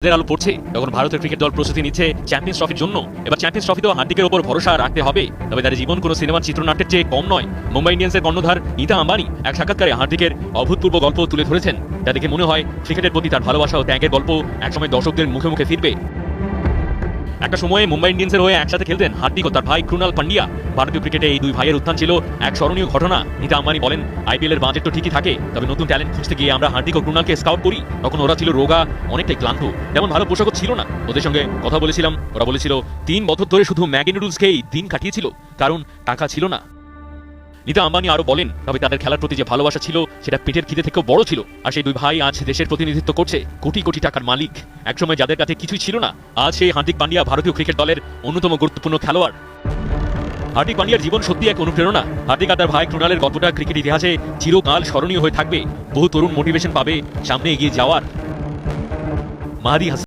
আলো পড়ছে তখন ভারতের ক্রিকেট দল প্রস্তুতি নিচ্ছে চ্যাম্পিয়ন্স ট্রফির জন্য। এবার চ্যাম্পিয়ন্স ট্রফিতেও হার্দিকের ওপর ভরসা রাখতে হবে, তবে তার জীবন কোনো সিনেমার চিত্রনাট্যের চেয়ে কম নয়। মুম্বাই ইন্ডিয়ান্সের কর্ণধার নীতা আম্বানি এক সাক্ষাৎকারে হার্দিকের অভূতপূর্ব গল্প তুলে ধরেছেন, যা দেখে মনে হয় ক্রিকেটের প্রতি তার ভালোবাসা ও ত্যাগের গল্প একসময় দর্শকদের মুখে মুখে ফিরবে। একটা সময়ে মুম্বাই ইন্ডিয়ান্সের হয়ে একসাথে খেলতেন হার্দিক ও তার ভাই ক্রুনাল পান্ডিয়া। ভারতীয় ক্রিকেটে এই দুই ভাইয়ের উত্থান ছিল এক স্মরণীয় ঘটনা। নীতা আম্বানি বলেন, আইপিএল এর বাজেট তো ঠিকই থাকে, তবে নতুন ট্যালেন্ট খুঁজতে গিয়ে আমরা হার্দিক ও ক্রুনালকে স্কাউট করি। তখন ওরা ছিল রোগা, অনেকটাই ক্লান্ত, তেমন ভালো পোশাকও ছিল না। ওদের সঙ্গে কথা বলেছিলাম, ওরা বলেছিল 3 বছর ধরে শুধু ম্যাগি নুডলস খেয়েই দিন কাটিয়েছিল, কারণ টাকা ছিল না। নীতা আম্বানি আরো বলেন, তবে তাদের খেলার প্রতি যে ভালোবাসা ছিল সেটা পেটের খিদে থেকেও বড় ছিল। আর সেই দুই ভাই আজ দেশের প্রতিনিধিত্ব করছে, কোটি কোটি টাকার মালিক। একসময় যাদের কাছে কিছুই ছিল না, আজ সেই হার্দিক পান্ডিয়া ভারতীয় ক্রিকেট দলের অন্যতম গুরুত্বপূর্ণ খেলোয়াড়। হার্দিক পান্ডিয়ার জীবন সত্যি এক অনুপ্রেরণা। হার্দিক আর তার ভাই ক্রুনালের গল্পটা ক্রিকেট ইতিহাসে চিরকাল স্মরণীয় হয়ে থাকবে। বহু তরুণ মোটিভেশন পাবে সামনে এগিয়ে যাওয়ার। মাহাদি হাসান।